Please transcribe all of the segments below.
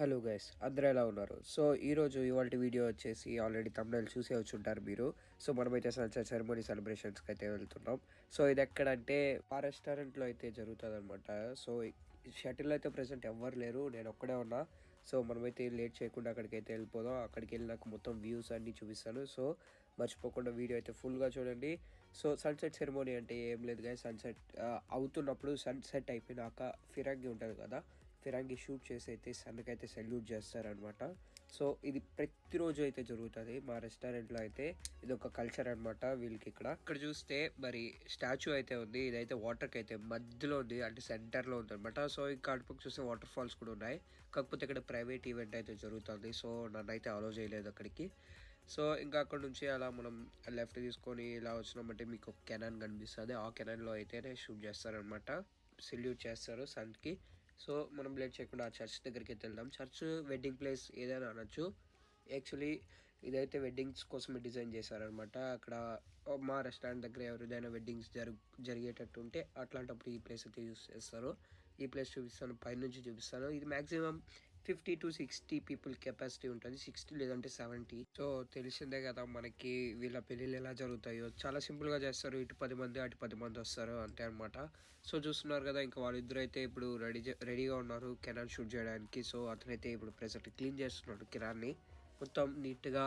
Hello guys, అందరూ ఎలా ఉన్నారు? సో ఈరోజు ఇవాల్టి వీడియో వచ్చేసి ఆల్రెడీ తమ్నైల్ చూసే వచ్చుంటారు మీరు. సో మనమైతే సన్సెట్ సెరమనీ సెలబ్రేషన్స్కి అయితే వెళ్తున్నాం. సో ఇది ఎక్కడంటే ఆ రెస్టారెంట్లో అయితే జరుగుతుంది అనమాట. సో షటిల్ అయితే ప్రెసెంట్ ఎవ్వరు లేరు, నేను ఒక్కడే ఉన్నా. సో మనమైతే లేట్ చేయకుండా అక్కడికి అయితే వెళ్ళిపోదాం. అక్కడికి వెళ్ళినాక మొత్తం వ్యూస్ అన్నీ చూపిస్తాను. సో మర్చిపోకుండా వీడియో అయితే ఫుల్గా చూడండి. సో సన్సెట్ సెరమనీ అంటే ఏం లేదు గాయ, సన్సెట్ అవుతున్నప్పుడు సన్సెట్ అయిపోయినాక ఫిరంగి ఉంటుంది కదా, ఫిరంగి షూట్ చేసి అయితే సన్కి అయితే సెల్యూట్ చేస్తారనమాట. సో ఇది ప్రతిరోజు అయితే జరుగుతుంది మా రెస్టారెంట్లో అయితే. ఇది ఒక కల్చర్ అనమాట వీళ్ళకి. ఇక్కడ చూస్తే మరి స్టాచ్యూ అయితే ఉంది, ఇదైతే వాటర్కి అయితే మధ్యలో ఉంది, అంటే సెంటర్లో ఉంది అనమాట. సో ఇంకా అటుపక్క చూస్తే వాటర్ ఫాల్స్ కూడా ఉన్నాయి. కాకపోతే ఇక్కడ ప్రైవేట్ ఈవెంట్ అయితే జరుగుతుంది, సో నన్ను అయితే అలో చేయలేదు అక్కడికి. సో ఇంకా అక్కడ నుంచి అలా మనం లెఫ్ట్ తీసుకొని ఇలా వచ్చినామంటే మీకు ఒక కెనాన్ కనిపిస్తుంది. ఆ కెనాన్లో అయితేనే షూట్ చేస్తారనమాట, సెల్యూట్ చేస్తారు సన్కి. సో మనం లేట్ చేయకుండా ఆ చర్చ్ దగ్గరికి అయితే వెళ్దాం. చర్చ్ వెడ్డింగ్ ప్లేస్ ఏదైనా అనొచ్చు. యాక్చువల్లీ ఇదైతే వెడ్డింగ్స్ కోసమే డిజైన్ చేశారనమాట. అక్కడ మా రెస్టారెంట్ దగ్గర ఎవరిదైనా వెడ్డింగ్స్ జరిగేటట్టు ఉంటే అట్లాంటప్పుడు ఈ ప్లేస్ అయితే యూస్ చేస్తారు. ఈ ప్లేస్ చూపిస్తాను, పైనుంచి చూపిస్తాను. ఇది మ్యాక్సిమం 50 to 60 పీపుల్ కెపాసిటీ ఉంటుంది, 60 లేదంటే 70. సో తెలిసిందే కదా మనకి వీళ్ళ పెళ్ళిళ్ళు ఎలా జరుగుతాయో, చాలా సింపుల్గా చేస్తారు. ఇటు 10 మంది అటు 10 మంది వస్తారు అంతే అనమాట. సో చూస్తున్నారు కదా, ఇంకా వాళ్ళిద్దరు అయితే ఇప్పుడు రెడీగా ఉన్నారు కెనాన్ షూట్ చేయడానికి. సో అతనైతే ఇప్పుడు ప్రెసెంట్ క్లీన్ చేస్తున్నాడు కెనాన్ని. మొత్తం నీట్గా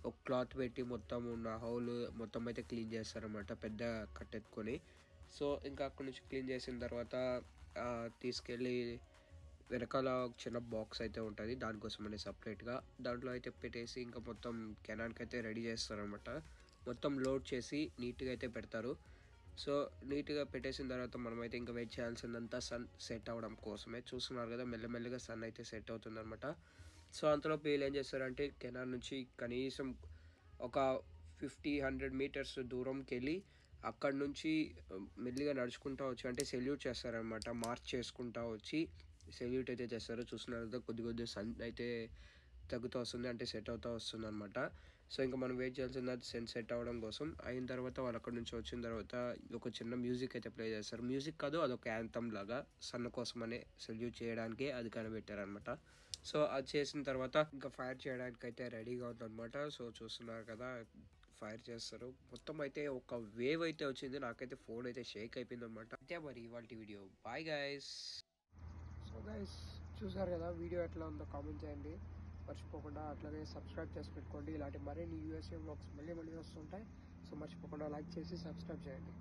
ఒక క్లాత్ పెట్టి మొత్తం ఉన్న హోల్ మొత్తం అయితే క్లీన్ చేస్తారనమాట, పెద్ద కట్టెత్తుకొని. సో ఇంకా అక్కడ నుంచి క్లీన్ చేసిన తర్వాత తీసుకెళ్ళి వెనకాల ఒక చిన్న బాక్స్ అయితే ఉంటుంది, దానికోసమనే సపరేట్గా దాంట్లో అయితే పెట్టేసి ఇంకా మొత్తం కెనాన్కి అయితే రెడీ చేస్తారనమాట. మొత్తం లోడ్ చేసి నీట్గా అయితే పెడతారు. సో నీట్గా పెట్టేసిన తర్వాత మనమైతే ఇంకా వెయిట్ చేయాల్సిందంతా సన్ సెట్ అవ్వడం కోసమే. చూస్తున్నారు కదా, మెల్లమెల్లగా సన్ అయితే సెట్ అవుతుందన్నమాట. సో అంతలో వీళ్ళు ఏం చేస్తారంటే కెనాన్ నుంచి కనీసం ఒక 50-100 మీటర్స్ దూరంకి వెళ్ళి అక్కడ నుంచి మెల్లిగా నడుచుకుంటూ వచ్చి అంటే సెల్యూట్ చేస్తారనమాట. మార్చ్ చేసుకుంటూ వచ్చి సెల్యూట్ అయితే చేస్తారు. చూస్తున్నారు కదా, కొద్ది సన్ అయితే తగ్గుతూ వస్తుంది, అంటే సెట్ అవుతూ వస్తుంది అనమాట. సో ఇంకా మనం వెయిట్ చేయాల్సింది సన్ సెట్ అవ్వడం కోసం. అయిన తర్వాత వాళ్ళు అక్కడ నుంచి వచ్చిన తర్వాత ఒక చిన్న మ్యూజిక్ అయితే ప్లే చేస్తారు. మ్యూజిక్ కాదు, అదొక యాంథమ్ లాగా, సన్ కోసమనే సెల్యూట్ చేయడానికి అది కనిపెట్టారనమాట. సో అది చేసిన తర్వాత ఇంకా ఫైర్ చేయడానికి అయితే రెడీగా ఉందన్నమాట. సో చూస్తున్నారు కదా, ఫైర్ చేస్తారు. మొత్తం అయితే ఒక వేవ్ అయితే వచ్చింది, నాకైతే ఫోన్ అయితే షేక్ అయిపోయింది అనమాట. అంతే మరి ఇవాళ video. Bye guys. So guys చూసారు కదా, వీడియో ఎట్లా ఉందో కామెంట్ చేయండి మర్చిపోకుండా. అట్లాగే సబ్స్క్రైబ్ చేసి పెట్టుకోండి, ఇలాంటి మరిన్ని యూఎస్ఏ వ్లాగ్స్ మళ్ళీ వస్తుంటాయి. సో మర్చిపోకుండా లైక్ చేసి సబ్స్క్రైబ్ చేయండి.